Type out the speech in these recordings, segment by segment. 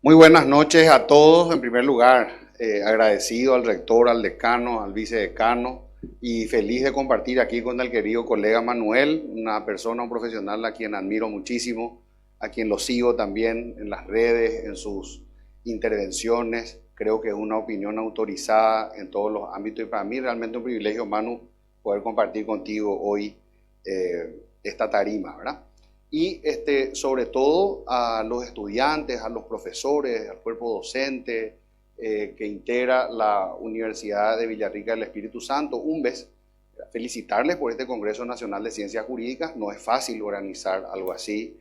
Muy buenas noches a todos. En primer lugar, agradecido al rector, al decano, al vicedecano y feliz de compartir aquí con el querido colega Manuel, una persona, un profesional a quien admiro muchísimo, a quien lo sigo también en las redes, en sus intervenciones. Creo que es una opinión autorizada en todos los ámbitos y para mí realmente un privilegio, Manu, poder compartir contigo hoy esta tarima, ¿verdad? Y sobre todo a los estudiantes, a los profesores, al cuerpo docente que integra la Universidad de Villarrica del Espíritu Santo, UNVES, felicitarles por este Congreso Nacional de Ciencias Jurídicas. No es fácil organizar algo así,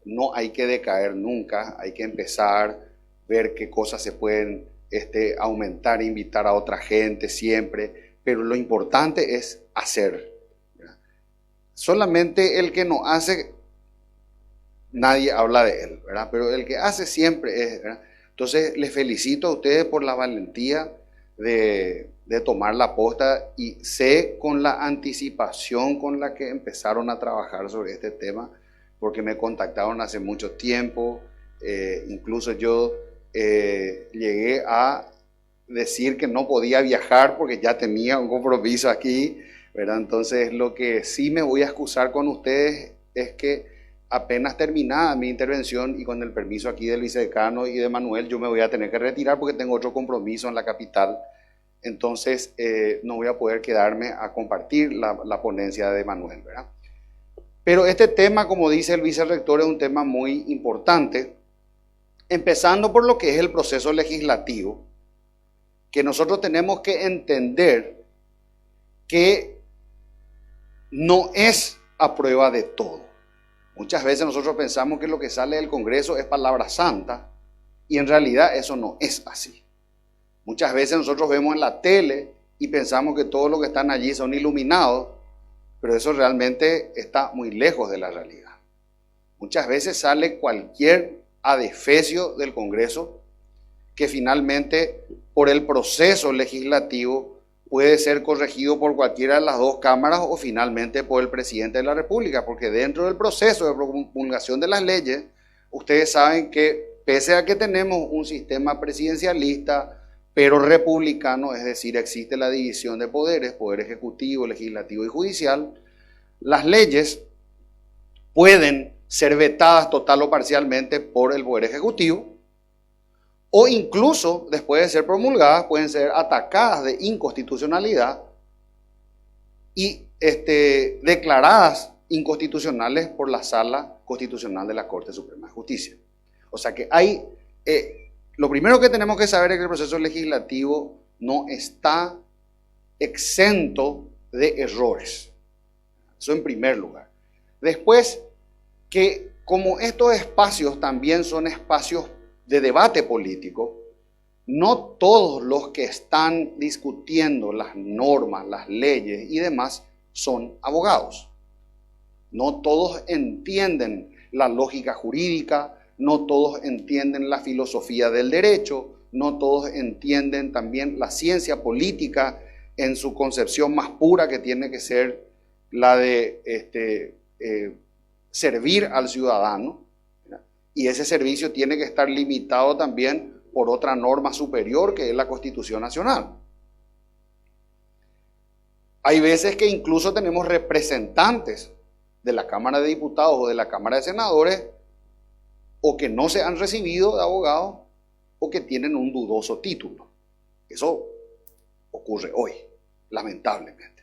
no hay que decaer nunca, hay que empezar, ver qué cosas se pueden aumentar, invitar a otra gente siempre, pero lo importante es hacer. Solamente el que no hace, nadie habla de él, ¿verdad? Pero el que hace siempre es, ¿verdad? Entonces, les felicito a ustedes por la valentía de tomar la posta y sé con la anticipación con la que empezaron a trabajar sobre este tema, porque me contactaron hace mucho tiempo, incluso yo llegué a decir que no podía viajar porque ya tenía un compromiso aquí, ¿verdad? Entonces, lo que sí me voy a excusar con ustedes es que apenas terminada mi intervención y con el permiso aquí del vicedecano y de Manuel, yo me voy a tener que retirar porque tengo otro compromiso en la capital. Entonces, no voy a poder quedarme a compartir la ponencia de Manuel, ¿verdad? Pero este tema, como dice el vicerrector, es un tema muy importante, empezando por lo que es el proceso legislativo, que nosotros tenemos que entender que no es a prueba de todo. Muchas veces nosotros pensamos que lo que sale del Congreso es palabra santa y en realidad eso no es así. Muchas veces nosotros vemos en la tele y pensamos que todos los que están allí son iluminados, pero eso realmente está muy lejos de la realidad. Muchas veces sale cualquier adefesio del Congreso que finalmente por el proceso legislativo puede ser corregido por cualquiera de las dos cámaras o finalmente por el presidente de la República, porque dentro del proceso de promulgación de las leyes, ustedes saben que pese a que tenemos un sistema presidencialista, pero republicano, es decir, existe la división de poderes, poder ejecutivo, legislativo y judicial, las leyes pueden ser vetadas total o parcialmente por el poder ejecutivo, o incluso después de ser promulgadas pueden ser atacadas de inconstitucionalidad y declaradas inconstitucionales por la Sala Constitucional de la Corte Suprema de Justicia. O sea que hay, lo primero que tenemos que saber es que el proceso legislativo no está exento de errores. Eso en primer lugar. Después, que como estos espacios también son espacios de debate político, no todos los que están discutiendo las normas, las leyes y demás son abogados. No todos entienden la lógica jurídica, no todos entienden la filosofía del derecho, no todos entienden también la ciencia política en su concepción más pura, que tiene que ser la de servir al ciudadano. Y ese servicio tiene que estar limitado también por otra norma superior que es la Constitución Nacional. Hay veces que incluso tenemos representantes de la Cámara de Diputados o de la Cámara de Senadores o que no se han recibido de abogados o que tienen un dudoso título. Eso ocurre hoy, lamentablemente.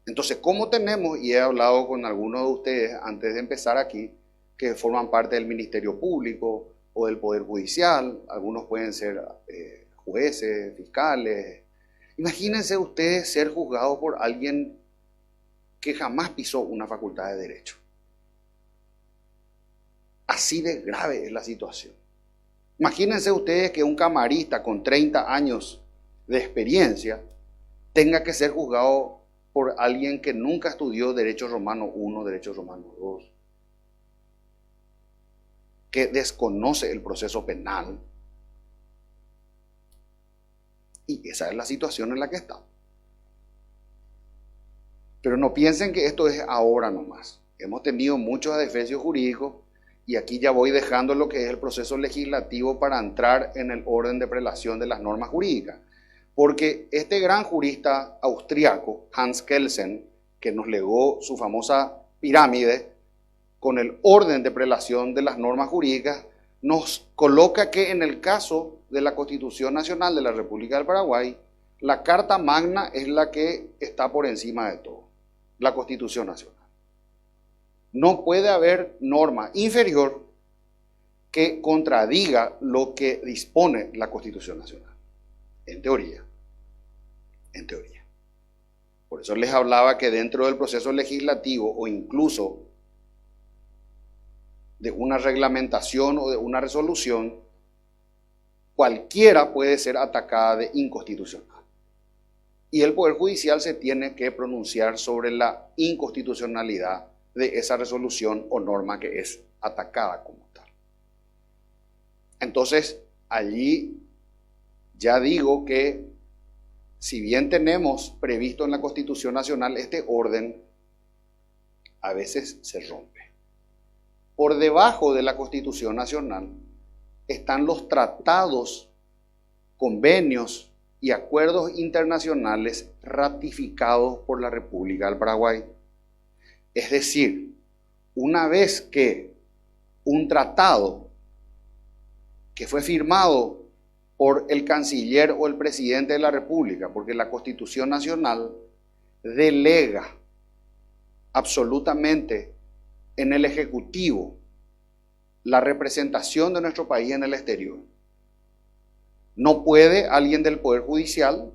Entonces, ¿cómo tenemos? Y he hablado con algunos de ustedes antes de empezar aquí, que forman parte del Ministerio Público o del Poder Judicial, algunos pueden ser jueces, fiscales. Imagínense ustedes ser juzgados por alguien que jamás pisó una facultad de Derecho. Así de grave es la situación. Imagínense ustedes que un camarista con 30 años de experiencia tenga que ser juzgado por alguien que nunca estudió Derecho Romano I, Derecho Romano II, que desconoce el proceso penal. Y esa es la situación en la que estamos. Pero no piensen que esto es ahora nomás. Hemos tenido muchos adefesios jurídicos y aquí ya voy dejando lo que es el proceso legislativo para entrar en el orden de prelación de las normas jurídicas. Porque este gran jurista austriaco, Hans Kelsen, que nos legó su famosa pirámide con el orden de prelación de las normas jurídicas, nos coloca que en el caso de la Constitución Nacional de la República del Paraguay, la Carta Magna es la que está por encima de todo, la Constitución Nacional. No puede haber norma inferior que contradiga lo que dispone la Constitución Nacional, en teoría. En teoría. Por eso les hablaba que dentro del proceso legislativo o incluso de una reglamentación o de una resolución, cualquiera puede ser atacada de inconstitucional. Y el Poder Judicial se tiene que pronunciar sobre la inconstitucionalidad de esa resolución o norma que es atacada como tal. Entonces, allí ya digo que si bien tenemos previsto en la Constitución Nacional este orden, a veces se rompe. Por debajo de la Constitución Nacional están los tratados, convenios y acuerdos internacionales ratificados por la República del Paraguay. Es decir, una vez que un tratado que fue firmado por el canciller o el presidente de la República, porque la Constitución Nacional delega absolutamente en el Ejecutivo la representación de nuestro país en el exterior. No puede alguien del Poder Judicial,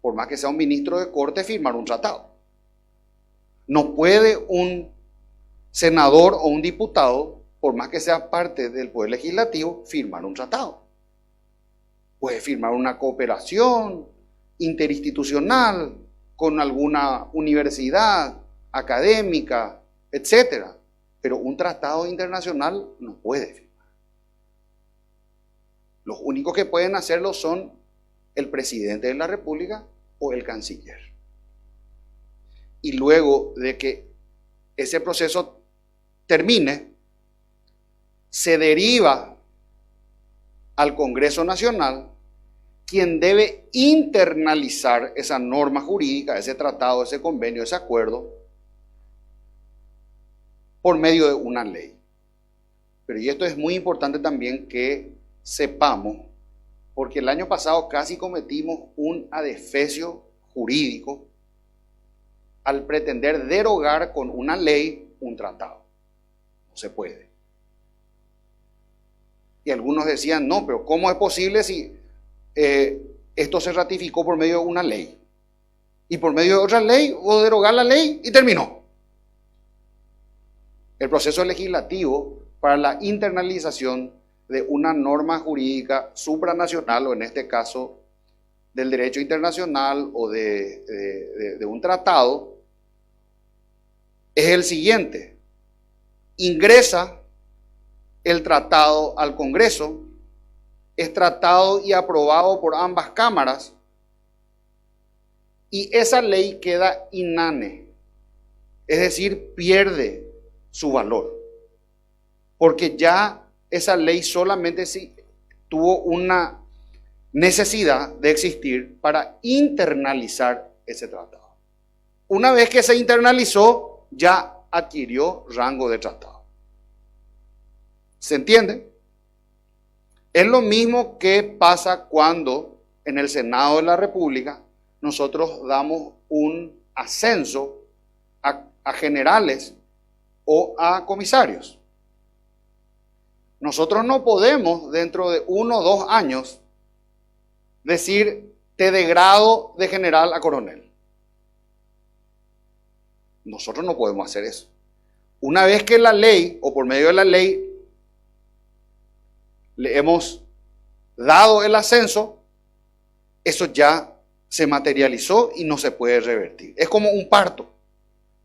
por más que sea un ministro de Corte, firmar un tratado. No puede un senador o un diputado, por más que sea parte del Poder Legislativo, firmar un tratado. Puede firmar una cooperación interinstitucional con alguna universidad académica, etcétera. Pero un tratado internacional no puede firmar. Los únicos que pueden hacerlo son el presidente de la República o el canciller. Y luego de que ese proceso termine, se deriva al Congreso Nacional, quien debe internalizar esa norma jurídica, ese tratado, ese convenio, ese acuerdo, por medio de una ley. Pero y esto es muy importante también que sepamos, porque el año pasado casi cometimos un adefesio jurídico al pretender derogar con una ley un tratado. No se puede. Y algunos decían, no, pero ¿cómo es posible si esto se ratificó por medio de una ley? Y por medio de otra ley, o derogar la ley y terminó. El proceso legislativo para la internalización de una norma jurídica supranacional, o en este caso del derecho internacional o de un tratado, es el siguiente. Ingresa el tratado al Congreso, es tratado y aprobado por ambas cámaras, y esa ley queda inane, es decir, pierde su valor, porque ya esa ley solamente tuvo una necesidad de existir para internalizar ese tratado. Una vez que se internalizó, ya adquirió rango de tratado. ¿Se entiende? Es lo mismo que pasa cuando en el Senado de la República nosotros damos un ascenso a generales o a comisarios. Nosotros no podemos dentro de 1 o 2 años decir te degrado de general a coronel. Nosotros no podemos hacer eso. Una vez que la ley o por medio de la ley le hemos dado el ascenso, eso ya se materializó y no se puede revertir. Es como un parto.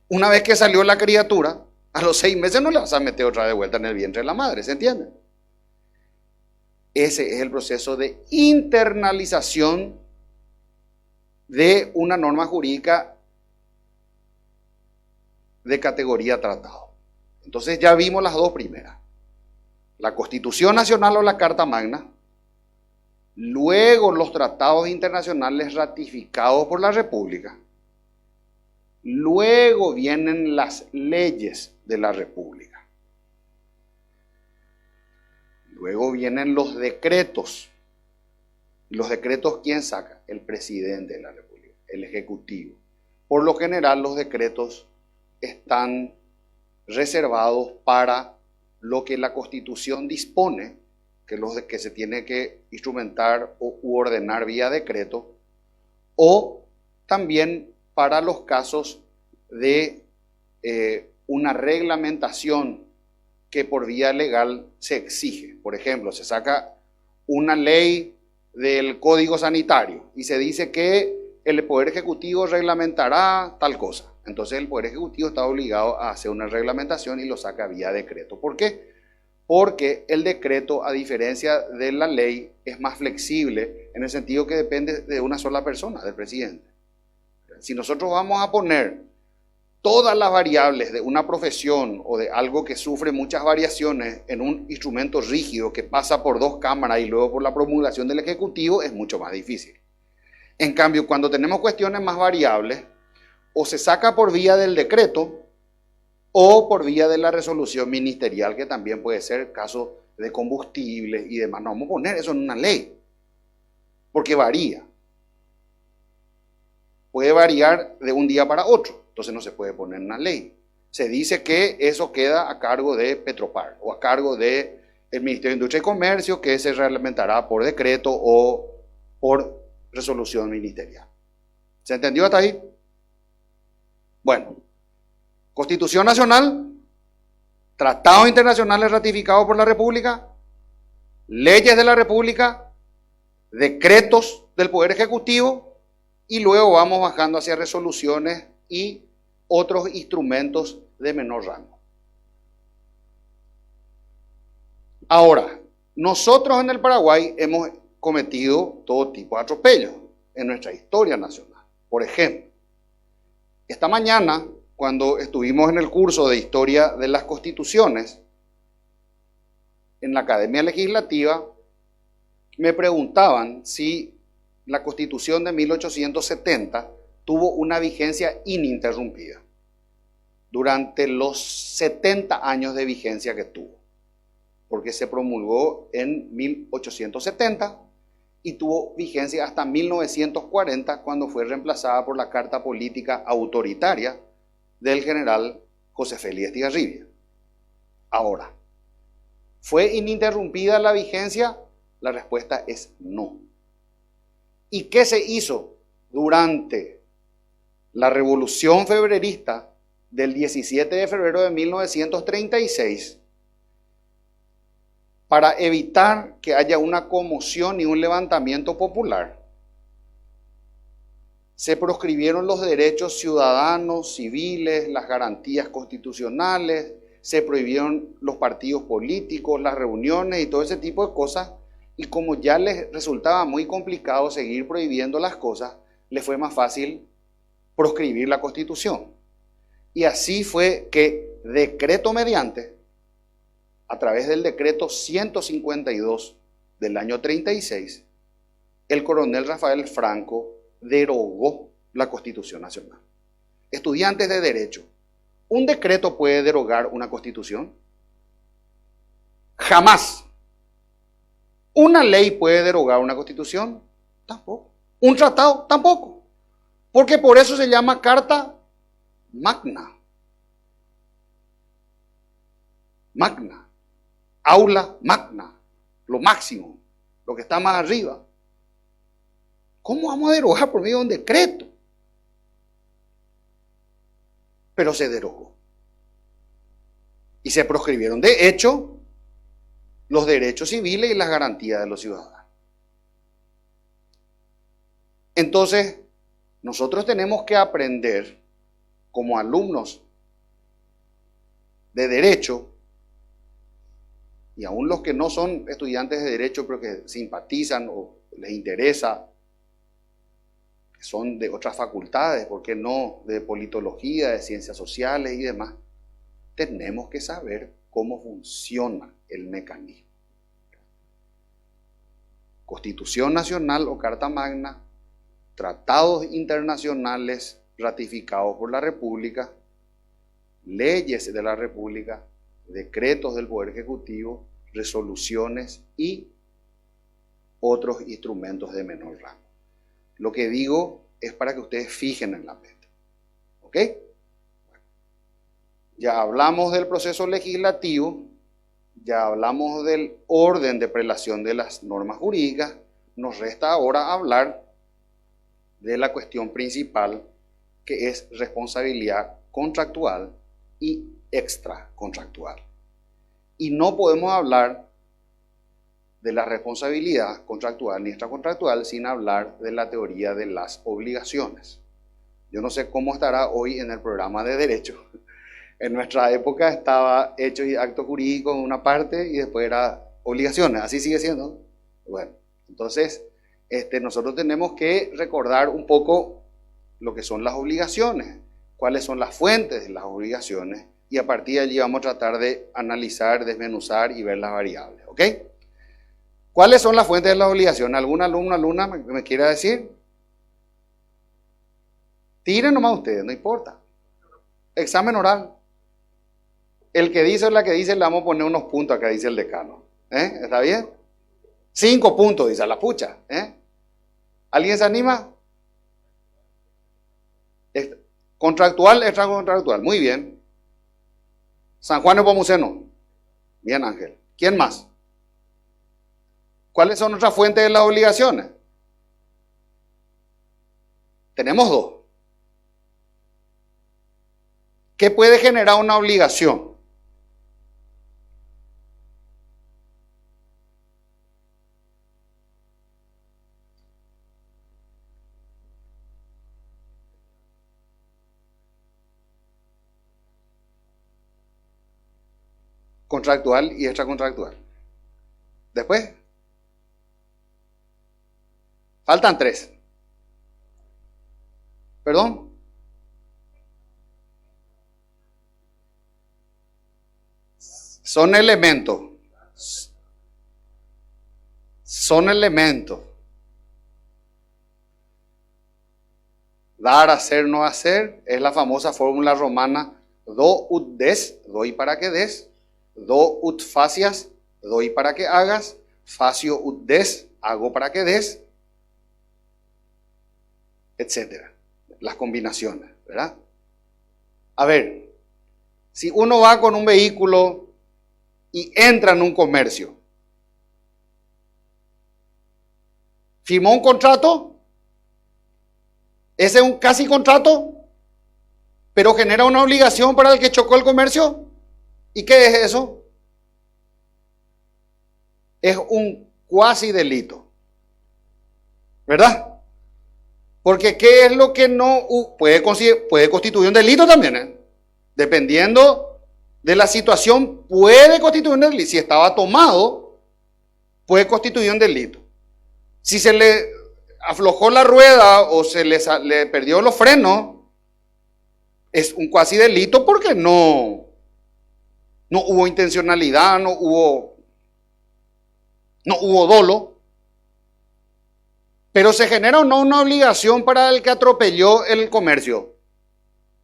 Una vez que salió la criatura, a los 6 meses no le vas a meter otra vez vuelta en el vientre de la madre, ¿se entiende? Ese es el proceso de internalización de una norma jurídica de categoría tratado. Entonces ya vimos las dos primeras. la Constitución Nacional o la Carta Magna, luego los tratados internacionales ratificados por la República, luego vienen las leyes de la República, luego vienen los decretos. ¿Los decretos quién saca? El presidente de la República, el Ejecutivo. Por lo general los decretos están reservados para lo que la Constitución dispone, que los que se tiene que instrumentar u ordenar vía decreto, o también para los casos de una reglamentación que por vía legal se exige. Por ejemplo, se saca una ley del Código Sanitario y se dice que el Poder Ejecutivo reglamentará tal cosa. Entonces el Poder Ejecutivo está obligado a hacer una reglamentación y lo saca vía decreto. ¿Por qué? Porque el decreto, a diferencia de la ley, es más flexible en el sentido que depende de una sola persona, del presidente. Si nosotros vamos a poner todas las variables de una profesión o de algo que sufre muchas variaciones en un instrumento rígido que pasa por dos cámaras y luego por la promulgación del Ejecutivo, es mucho más difícil. En cambio, cuando tenemos cuestiones más variables, o se saca por vía del decreto o por vía de la resolución ministerial, que también puede ser caso de combustibles y demás. No vamos a poner eso en una ley, porque varía. Puede variar de un día para otro, entonces no se puede poner en una ley. Se dice que eso queda a cargo de Petropar o a cargo del Ministerio de Industria y Comercio, que se reglamentará por decreto o por resolución ministerial. ¿Se entendió hasta ahí? Bueno, Constitución Nacional, tratados internacionales ratificados por la República, leyes de la República, decretos del Poder Ejecutivo y luego vamos bajando hacia resoluciones y otros instrumentos de menor rango. Ahora, nosotros en el Paraguay hemos cometido todo tipo de atropellos en nuestra historia nacional. Por ejemplo, esta mañana, cuando estuvimos en el curso de Historia de las Constituciones, en la Academia Legislativa, me preguntaban si la Constitución de 1870 tuvo una vigencia ininterrumpida durante los 70 años de vigencia que tuvo, porque se promulgó en 1870 y tuvo vigencia hasta 1940, cuando fue reemplazada por la Carta Política Autoritaria del general José Félix Estigarribia. Ahora, ¿fue ininterrumpida la vigencia? La respuesta es no. ¿Y qué se hizo durante la Revolución Febrerista del 17 de febrero de 1936 para evitar que haya una conmoción y un levantamiento popular? Se proscribieron los derechos ciudadanos, civiles, las garantías constitucionales, se prohibieron los partidos políticos, las reuniones y todo ese tipo de cosas. Y como ya les resultaba muy complicado seguir prohibiendo las cosas, les fue más fácil proscribir la Constitución. Y así fue que, decreto mediante, a través del decreto 152 del año 36, el coronel Rafael Franco derogó la Constitución Nacional. Estudiantes de Derecho, ¿un decreto puede derogar una Constitución? Jamás. ¿Una ley puede derogar una Constitución? Tampoco. ¿Un tratado? Tampoco. Porque por eso se llama Carta Magna. Magna. Aula magna. Lo máximo. Lo que está más arriba. ¿Cómo vamos a derogar por medio de un decreto? Pero se derogó. Y se proscribieron, de hecho, los derechos civiles y las garantías de los ciudadanos. Entonces, nosotros tenemos que aprender, como alumnos de Derecho, y aún los que no son estudiantes de Derecho, pero que simpatizan o les interesa, que son de otras facultades, ¿por qué no? De politología, de ciencias sociales y demás, tenemos que saber cómo funciona el mecanismo. Constitución Nacional o Carta Magna, tratados internacionales ratificados por la República, leyes de la República, decretos del Poder Ejecutivo, resoluciones y otros instrumentos de menor rango. Lo que digo es para que ustedes fijen en la mente. ¿Ok? Ya hablamos del proceso legislativo, ya hablamos del orden de prelación de las normas jurídicas, nos resta ahora hablar de la cuestión principal, que es responsabilidad contractual y extracontractual. Y no podemos hablar de la responsabilidad contractual ni extracontractual sin hablar de la teoría de las obligaciones. Yo no sé cómo estará hoy en el programa de Derecho. En nuestra época estaba hechos y actos jurídicos en una parte y después era obligaciones. ¿Así sigue siendo? Bueno, entonces nosotros tenemos que recordar un poco lo que son las obligaciones, cuáles son las fuentes de las obligaciones, y a partir de allí vamos a tratar de analizar, desmenuzar y ver las variables. ¿Ok? ¿Cuáles son las fuentes de las obligaciones? ¿Algún alumno, alumna me quiera decir? Tiren nomás ustedes, no importa. Examen oral. El que dice o la que dice le vamos a poner unos puntos acá, dice el decano. ¿Está bien? 5 puntos, dice la pucha. ¿Alguien se anima? Contractual, extracontractual. Muy bien. San Juan Nepomuceno. Bien, Ángel. ¿Quién más? ¿Cuáles son nuestras fuentes de las obligaciones? Tenemos 2. ¿Qué puede generar una obligación? Contractual y extracontractual. Después, faltan 3. ¿Perdón? Son elementos. Son elementos. Dar, hacer, no hacer, es la famosa fórmula romana: do ut des, doy para que des; do ut facias, doy para que hagas; facio ut des, hago para que des, etcétera. Las combinaciones, ¿verdad? A ver, si uno va con un vehículo y entra en un comercio, ¿firmó un contrato? Ese es un casi contrato, pero genera una obligación para el que chocó el comercio. ¿Y qué es eso? Es un cuasi delito, ¿verdad? Porque ¿qué es lo que no puede constituir un delito también? Dependiendo de la situación, puede constituir un delito. Si estaba tomado, puede constituir un delito. Si se le aflojó la rueda o se le perdió los frenos, es un cuasi delito porque no hubo intencionalidad, no hubo dolo. Pero se genera o no una obligación para el que atropelló el comercio.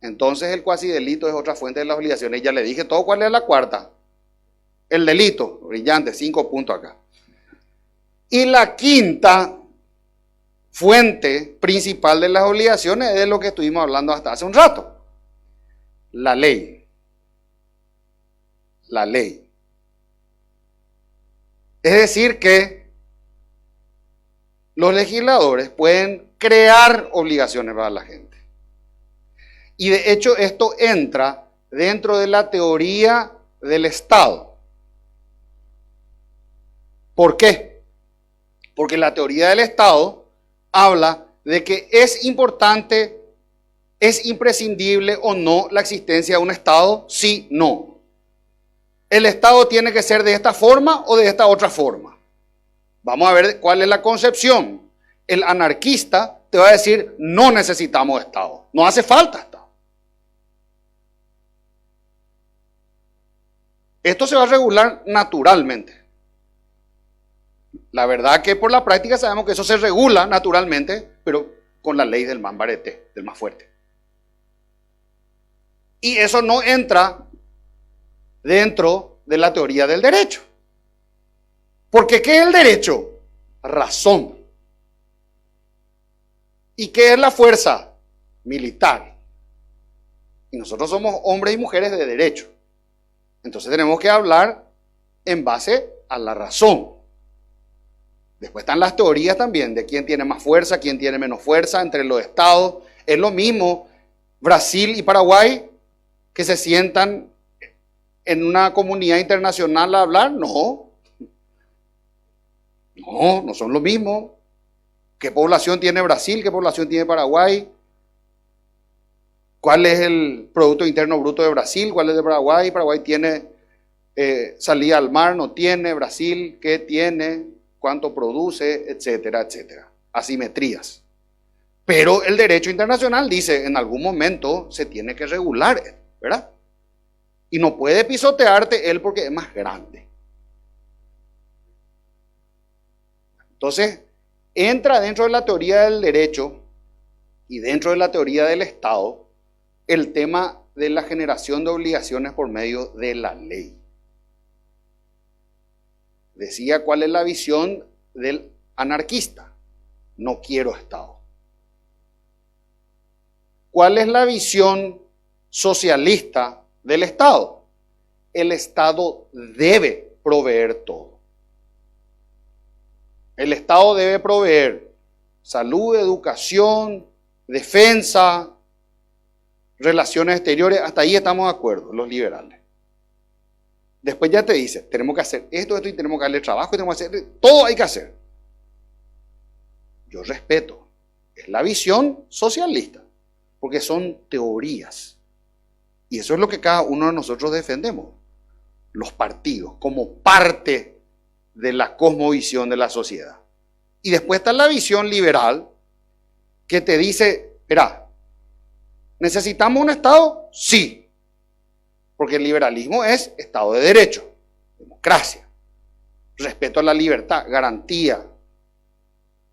Entonces el cuasi delito es otra fuente de las obligaciones. Ya le dije todo. ¿Cuál es la cuarta? El delito. Brillante, 5 puntos acá. Y la quinta fuente principal de las obligaciones es de lo que estuvimos hablando hasta hace un rato. La ley. La ley. Es decir que los legisladores pueden crear obligaciones para la gente. Y de hecho esto entra dentro de la teoría del Estado. ¿Por qué? Porque la teoría del Estado habla de que es importante, es imprescindible o no la existencia de un Estado, sí, no. El Estado tiene que ser de esta forma o de esta otra forma. Vamos a ver cuál es la concepción. El anarquista te va a decir: no necesitamos Estado, no hace falta Estado. Esto se va a regular naturalmente. La verdad que por la práctica sabemos que eso se regula naturalmente, pero con la ley del mambarete, del más fuerte. Y eso no entra dentro de la teoría del derecho. Porque ¿qué es el derecho? Razón. ¿Y qué es la fuerza? Militar. Y nosotros somos hombres y mujeres de derecho. Entonces tenemos que hablar en base a la razón. Después están las teorías también de quién tiene más fuerza, quién tiene menos fuerza entre los estados. Es lo mismo Brasil y Paraguay que se sientan en una comunidad internacional a hablar. No, no son lo mismo. ¿Qué población tiene Brasil? ¿Qué población tiene Paraguay? ¿Cuál es el Producto Interno Bruto de Brasil? ¿Cuál es de Paraguay? Paraguay tiene salida al mar, no tiene. Brasil, ¿qué tiene? ¿Cuánto produce? Etcétera, etcétera. Asimetrías. Pero el derecho internacional dice, en algún momento se tiene que regular, ¿verdad? Y no puede pisotearte él porque es más grande. Entonces, entra dentro de la teoría del derecho y dentro de la teoría del Estado el tema de la generación de obligaciones por medio de la ley. Decía cuál es la visión del anarquista. No quiero Estado. ¿Cuál es la visión socialista del Estado? El Estado debe proveer todo. El Estado debe proveer salud, educación, defensa, relaciones exteriores. Hasta ahí estamos de acuerdo, los liberales. Después ya te dice, tenemos que hacer esto y tenemos que darle trabajo y tenemos que hacer, todo hay que hacer. Yo respeto, es la visión socialista, porque son teorías. Y eso es lo que cada uno de nosotros defendemos. Los partidos, como parte de la cosmovisión de la sociedad. Y después está la visión liberal, que te dice, espera, ¿necesitamos un Estado? Sí. Porque el liberalismo es Estado de Derecho, democracia, respeto a la libertad, garantía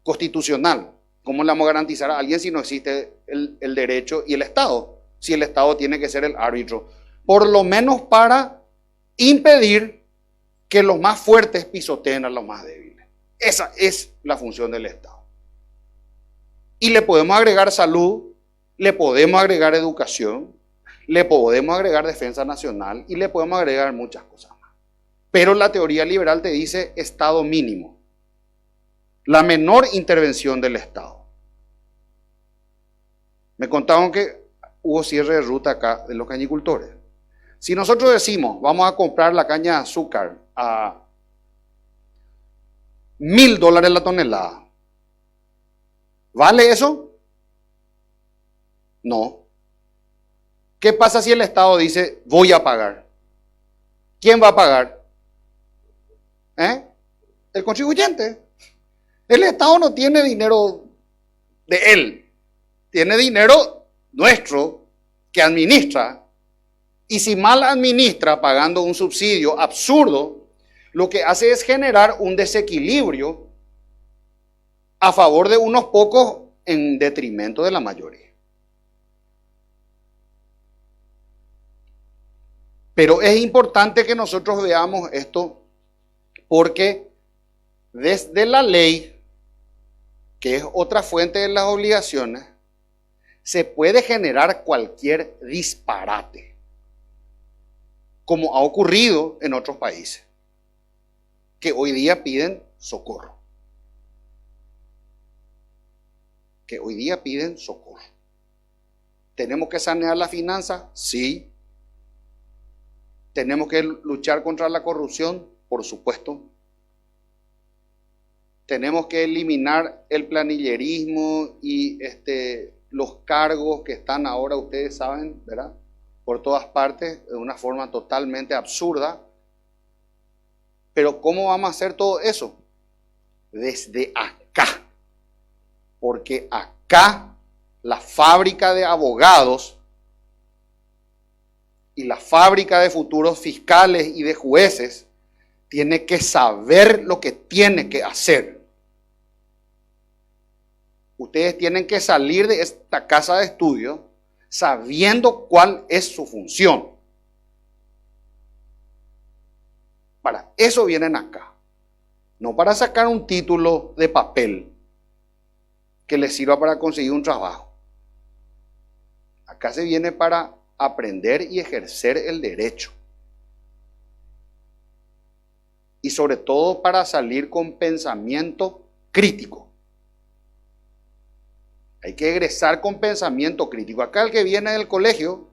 constitucional. ¿Cómo le vamos a garantizar a alguien si no existe el derecho y el Estado? Si el Estado tiene que ser el árbitro. Por lo menos para impedir que los más fuertes pisoteen a los más débiles. Esa es la función del Estado. Y le podemos agregar salud, le podemos agregar educación, le podemos agregar defensa nacional y le podemos agregar muchas cosas más. Pero la teoría liberal te dice Estado mínimo. La menor intervención del Estado. Me contaron que hubo cierre de ruta acá de los cañicultores. Si nosotros decimos, vamos a comprar la caña de azúcar a $1,000 la tonelada, ¿vale eso? No. ¿Qué pasa si el Estado dice, voy a pagar? ¿Quién va a pagar? El contribuyente. El Estado no tiene dinero de él, tiene dinero nuestro que administra. Y si mal administra pagando un subsidio absurdo, lo que hace es generar un desequilibrio a favor de unos pocos en detrimento de la mayoría. Pero es importante que nosotros veamos esto porque desde la ley, que es otra fuente de las obligaciones, se puede generar cualquier disparate, como ha ocurrido en otros países, que hoy día piden socorro. Que hoy día piden socorro. ¿Tenemos que sanear la finanza? Sí. ¿Tenemos que luchar contra la corrupción? Por supuesto. Tenemos que eliminar el planillerismo y los cargos que están ahora, ustedes saben, ¿verdad?, por todas partes, de una forma totalmente absurda. Pero ¿cómo vamos a hacer todo eso? Desde acá. Porque acá la fábrica de abogados y la fábrica de futuros fiscales y de jueces tiene que saber lo que tiene que hacer. Ustedes tienen que salir de esta casa de estudio sabiendo cuál es su función. Para eso vienen acá, no para sacar un título de papel que les sirva para conseguir un trabajo. Acá se viene para aprender y ejercer el derecho. Y sobre todo para salir con pensamiento crítico. Hay que egresar con pensamiento crítico. Acá el que viene del colegio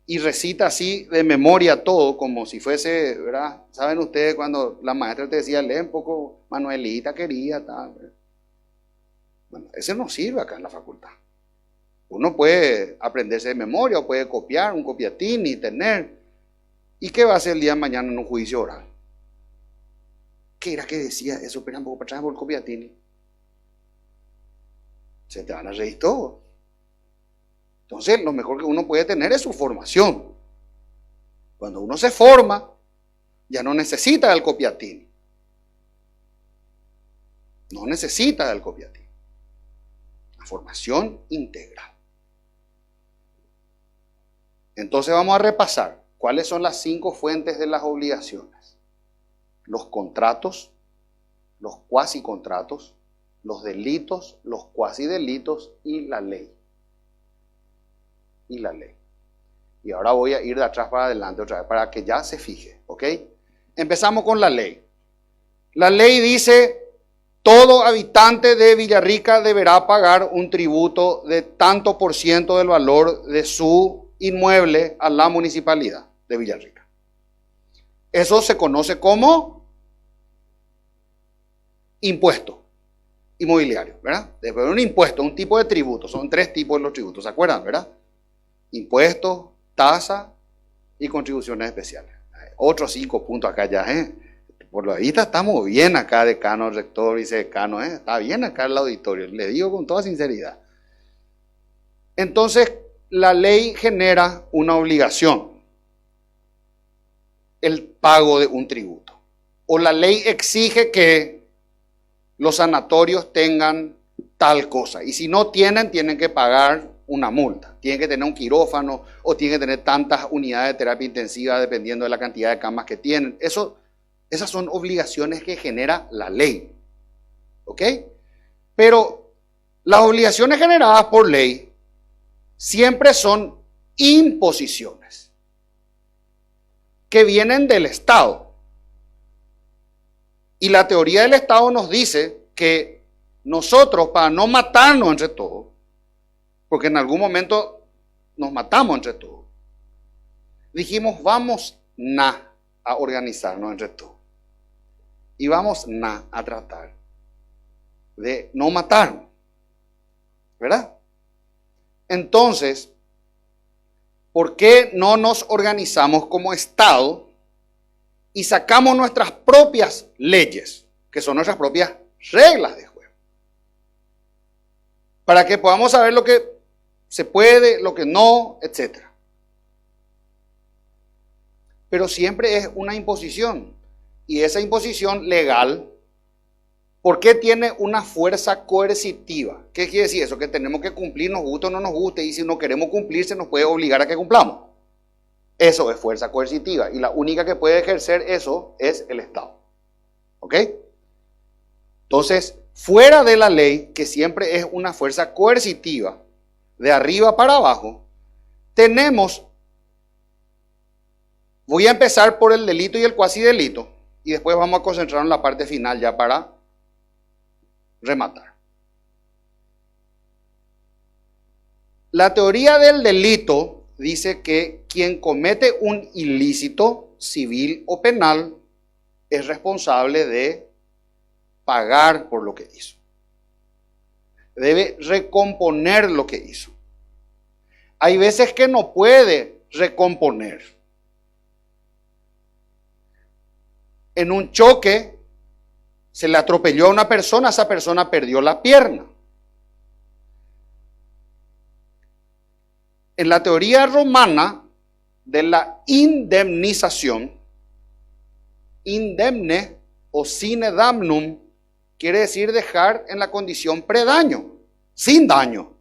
y recita así de memoria todo, como si fuese, ¿verdad? ¿Saben ustedes cuando la maestra te decía, lee un poco, Manuelita quería, tal? Bueno, ese no sirve acá en la facultad. Uno puede aprenderse de memoria o puede copiar un copiatín y tener. ¿Y qué va a hacer el día de mañana en un juicio oral? ¿Qué era que decía eso? Espera un poco para atrás por el copiatín. Se te van a reír todo. Entonces, lo mejor que uno puede tener es su formación. Cuando uno se forma, ya no necesita del copiatín. No necesita del copiatín. La formación integral. Entonces vamos a repasar cuáles son las 5 fuentes de las obligaciones. Los contratos, los cuasicontratos, los delitos, los cuasidelitos y la ley. Y la ley. Y ahora voy a ir de atrás para adelante otra vez para que ya se fije, ¿ok? Empezamos con la ley. La ley dice, todo habitante de Villarrica deberá pagar un tributo de tanto por ciento del valor de su inmueble a la municipalidad de Villarrica. Eso se conoce como impuesto inmobiliario, ¿verdad? Después de un impuesto, un tipo de tributo, son 3 tipos de los tributos, ¿se acuerdan, verdad? Impuestos, tasa y contribuciones especiales. Otros 5 puntos acá ya, Por la vista estamos bien acá, decano, rector, vicedecano, Está bien acá el auditorio, le digo con toda sinceridad. Entonces, la ley genera una obligación, el pago de un tributo. O la ley exige que los sanatorios tengan tal cosa. Y si no tienen, tienen que pagar una multa. Tienen que tener un quirófano o tienen que tener tantas unidades de terapia intensiva dependiendo de la cantidad de camas que tienen. Esas son obligaciones que genera la ley. ¿Ok? Pero las obligaciones generadas por ley siempre son imposiciones que vienen del Estado. Y la teoría del Estado nos dice que nosotros, para no matarnos entre todos, porque en algún momento nos matamos entre todos, dijimos, vamos a organizarnos entre todos. Y vamos a tratar de no matarnos. ¿Verdad? Entonces, ¿por qué no nos organizamos como Estado y sacamos nuestras propias leyes, que son nuestras propias reglas de juego? Para que podamos saber lo que se puede, lo que no, etc. Pero siempre es una imposición. Y esa imposición legal, ¿por qué tiene una fuerza coercitiva? ¿Qué quiere decir eso? Que tenemos que cumplir, nos guste o no nos guste, y si no queremos cumplir, se nos puede obligar a que cumplamos. Eso es fuerza coercitiva, y la única que puede ejercer eso es el Estado. ¿Ok? Entonces, fuera de la ley, que siempre es una fuerza coercitiva, de arriba para abajo, tenemos, voy a empezar por el delito y el cuasidelito, y después vamos a concentrarnos en la parte final ya para rematar. La teoría del delito dice que quien comete un ilícito civil o penal es responsable de pagar por lo que hizo. Debe recomponer lo que hizo. Hay veces que no puede recomponer. En un choque se le atropelló a una persona, esa persona perdió la pierna. En la teoría romana, de la indemnización, indemne o sine damnum, quiere decir dejar en la condición predaño, sin daño.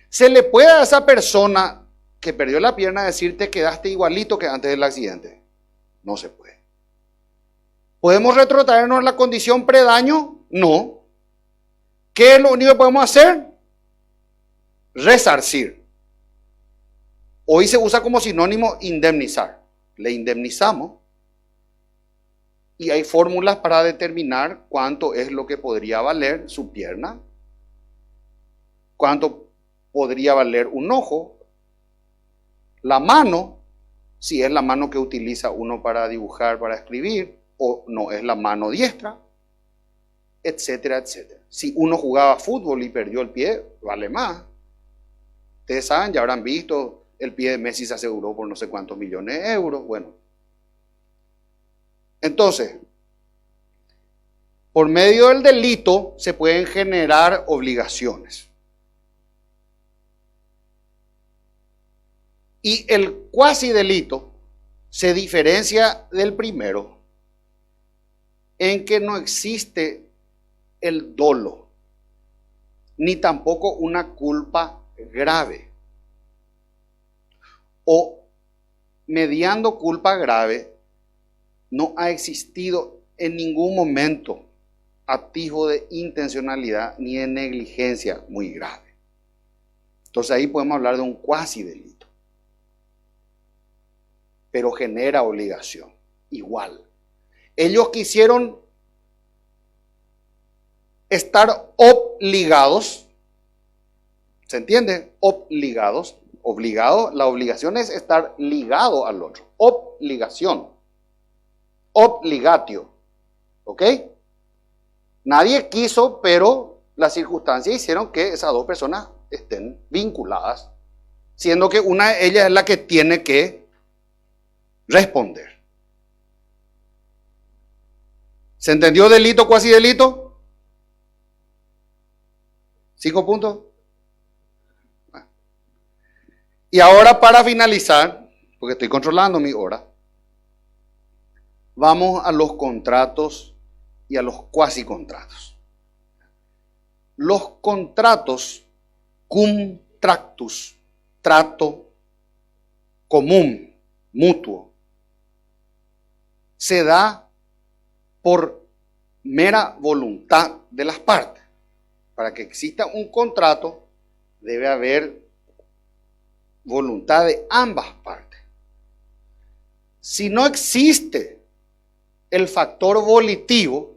¿Se le puede a esa persona que perdió la pierna decir te quedaste igualito que antes del accidente? No se puede. ¿Podemos retrotraernos a la condición predaño? No. ¿Qué es lo único que podemos hacer? Resarcir. Hoy se usa como sinónimo indemnizar. Le indemnizamos y hay fórmulas para determinar cuánto es lo que podría valer su pierna, cuánto podría valer un ojo, la mano, si es la mano que utiliza uno para dibujar, para escribir, o no es la mano diestra, etcétera, etcétera. Si uno jugaba fútbol y perdió el pie, vale más. Ustedes saben, ya habrán visto, el pie de Messi se aseguró por no sé cuántos millones de euros. Bueno, entonces, por medio del delito se pueden generar obligaciones. Y el cuasi delito se diferencia del primero en que no existe el dolo, ni tampoco una culpa grave. O mediando culpa grave, no ha existido en ningún momento atisbo de intencionalidad ni de negligencia muy grave. Entonces ahí podemos hablar de un cuasi delito. Pero genera obligación, igual. Ellos quisieron estar obligados, ¿se entiende? Obligados, obligado, la obligación es estar ligado al otro, obligación, obligatio, ¿ok? Nadie quiso, pero las circunstancias hicieron que esas dos personas estén vinculadas, siendo que una de ellas es la que tiene que responder. ¿Se entendió delito, cuasi delito? 5 puntos. Y ahora para finalizar, porque estoy controlando mi hora, vamos a los contratos y a los cuasi contratos. Los contratos cum tractus, trato común, mutuo, se da por mera voluntad de las partes. Para que exista un contrato debe haber voluntad de ambas partes. Si no existe el factor volitivo,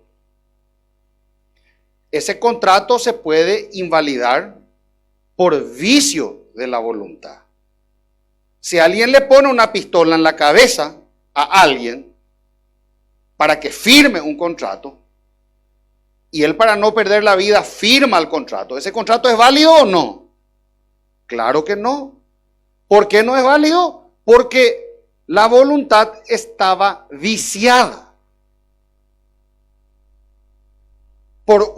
ese contrato se puede invalidar por vicio de la voluntad. Si alguien le pone una pistola en la cabeza a alguien para que firme un contrato, y él para no perder la vida firma el contrato, ¿ese contrato es válido o no? Claro que no. ¿Por qué no es válido? Porque la voluntad estaba viciada por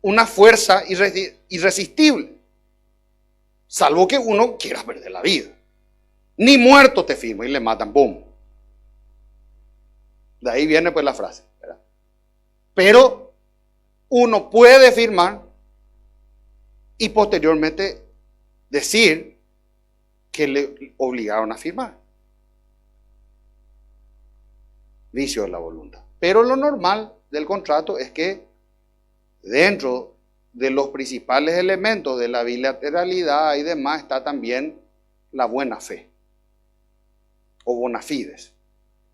una fuerza irresistible, salvo que uno quiera perder la vida. Ni muerto te firma y le matan, ¡pum! De ahí viene pues la frase, ¿verdad? Pero uno puede firmar y posteriormente decir que le obligaron a firmar. Vicio de la voluntad. Pero lo normal del contrato es que dentro de los principales elementos de la bilateralidad y demás está también la buena fe o bona fides.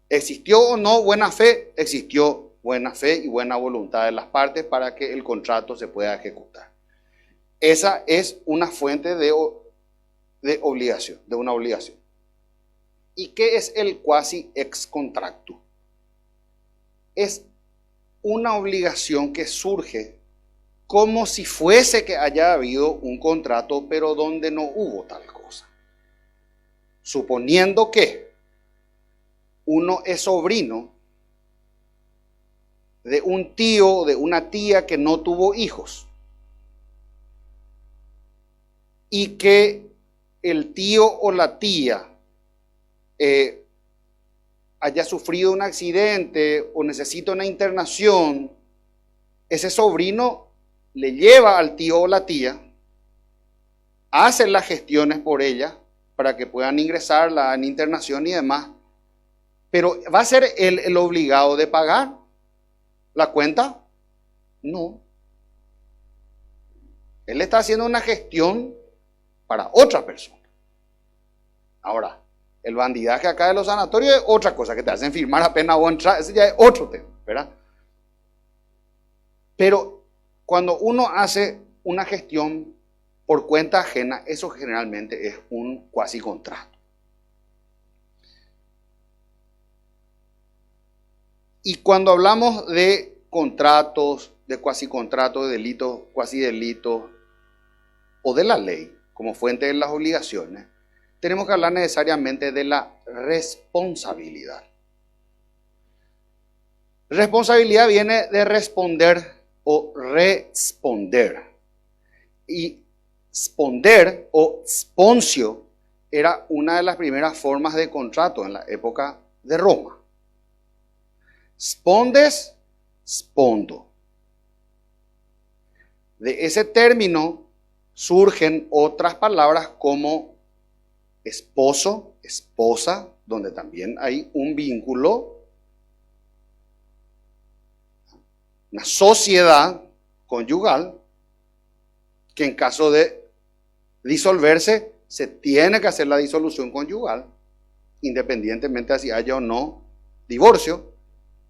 ¿Existió o no buena fe? Existió buena fe y buena voluntad de las partes para que el contrato se pueda ejecutar. Esa es una fuente de obligación, de una obligación. ¿Y qué es el quasi ex contractu? Es una obligación que surge como si fuese que haya habido un contrato, pero donde no hubo tal cosa. Suponiendo que uno es sobrino de un tío o de una tía que no tuvo hijos y que el tío o la tía haya sufrido un accidente o necesita una internación, ese sobrino le lleva al tío o la tía, hace las gestiones por ella para que puedan ingresarla en internación y demás, pero ¿va a ser él el obligado de pagar la cuenta? No. Él está haciendo una gestión para otra persona. Ahora, el bandidaje acá de los sanatorios es otra cosa, que te hacen firmar apenas o entrar, ese ya es otro tema, ¿verdad? Pero cuando uno hace una gestión por cuenta ajena, eso generalmente es un cuasi contrato. Y cuando hablamos de contratos, de cuasi contratos, de delitos, cuasi delitos, o de la ley como fuente de las obligaciones, tenemos que hablar necesariamente de la responsabilidad. Responsabilidad viene de responder o responder. Y sponder o sponsio era una de las primeras formas de contrato en la época de Roma. Spondes, spondo. De ese término surgen otras palabras como esposo, esposa, donde también hay un vínculo, una sociedad conyugal, que en caso de disolverse se tiene que hacer la disolución conyugal, independientemente de si haya o no divorcio.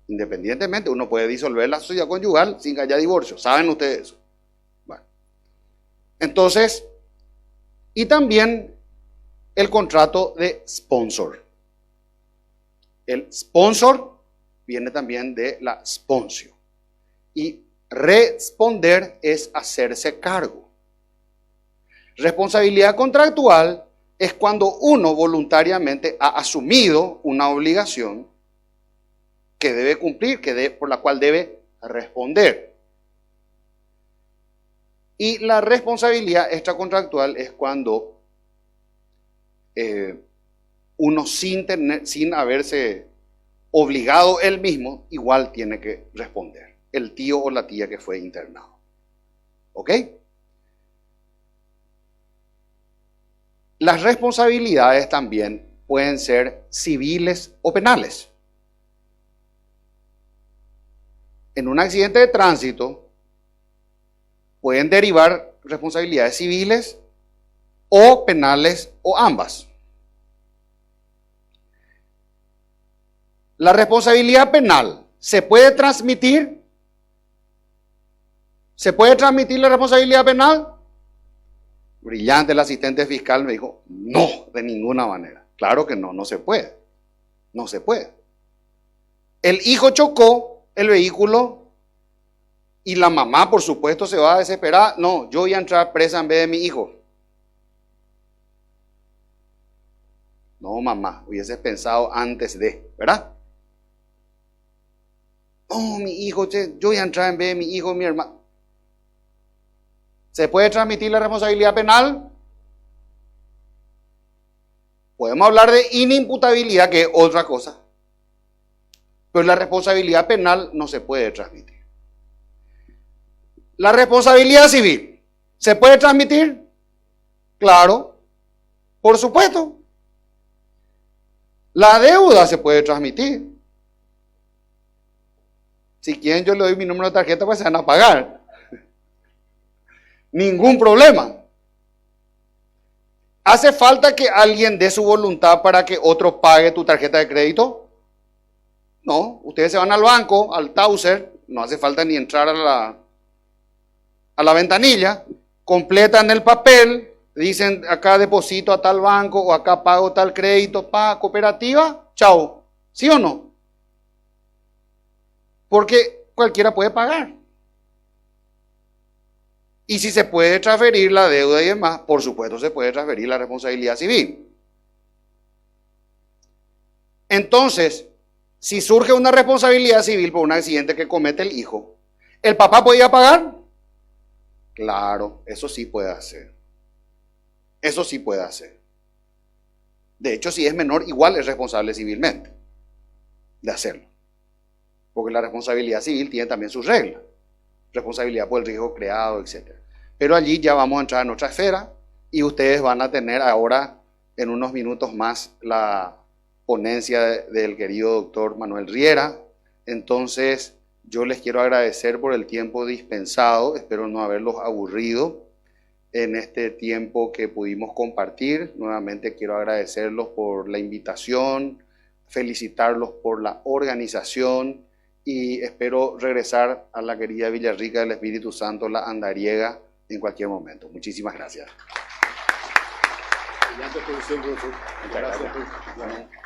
Independientemente, uno puede disolver la sociedad conyugal sin que haya divorcio. ¿Saben ustedes eso? Bueno. Entonces, y también el contrato de sponsor. El sponsor viene también de la sponsio. Y responder es hacerse cargo. Responsabilidad contractual es cuando uno voluntariamente ha asumido una obligación que debe cumplir, por la cual debe responder. Y la responsabilidad extracontractual es cuando uno sin haberse obligado él mismo, igual tiene que responder. El tío o la tía que fue internado. ¿Ok? Las responsabilidades también pueden ser civiles o penales. En un accidente de tránsito pueden derivar responsabilidades civiles o penales o ambas. La responsabilidad penal se puede transmitir. ¿Se puede transmitir la responsabilidad penal? Brillante el asistente fiscal me dijo, no, de ninguna manera. Claro que no, no se puede. No se puede. El hijo chocó el vehículo y la mamá, por supuesto, se va a desesperar. No, yo voy a entrar presa en vez de mi hijo. No, mamá, hubieses pensado antes de, ¿verdad? No, mi hijo, yo voy a entrar en vez de mi hijo, mi hermano. ¿Se puede transmitir la responsabilidad penal? Podemos hablar de inimputabilidad, que es otra cosa. Pero la responsabilidad penal no se puede transmitir. La responsabilidad civil, ¿se puede transmitir? Claro, por supuesto. La deuda se puede transmitir. Si quieren, yo le doy mi número de tarjeta, pues se van a pagar. Ningún problema. ¿Hace falta que alguien dé su voluntad para que otro pague tu tarjeta de crédito? No, ustedes se van al banco, al Tauser, no hace falta ni entrar a la ventanilla, completan el papel, dicen acá deposito a tal banco o acá pago tal crédito, cooperativa, chao. ¿Sí o no? Porque cualquiera puede pagar. Y si se puede transferir la deuda y demás, por supuesto se puede transferir la responsabilidad civil. Entonces, si surge una responsabilidad civil por un accidente que comete el hijo, ¿el papá podía pagar? Claro, eso sí puede hacer. Eso sí puede hacer. De hecho, si es menor, igual es responsable civilmente de hacerlo. Porque la responsabilidad civil tiene también sus reglas. Responsabilidad por el riesgo creado, etc. Pero allí ya vamos a entrar en otra esfera y ustedes van a tener ahora, en unos minutos más, la ponencia del querido doctor Manuel Riera. Entonces, yo les quiero agradecer por el tiempo dispensado. Espero no haberlos aburrido en este tiempo que pudimos compartir. Nuevamente quiero agradecerlos por la invitación, felicitarlos por la organización y espero regresar a la querida Villarrica del Espíritu Santo, la Andariega, en cualquier momento. Muchísimas gracias. Muchas gracias.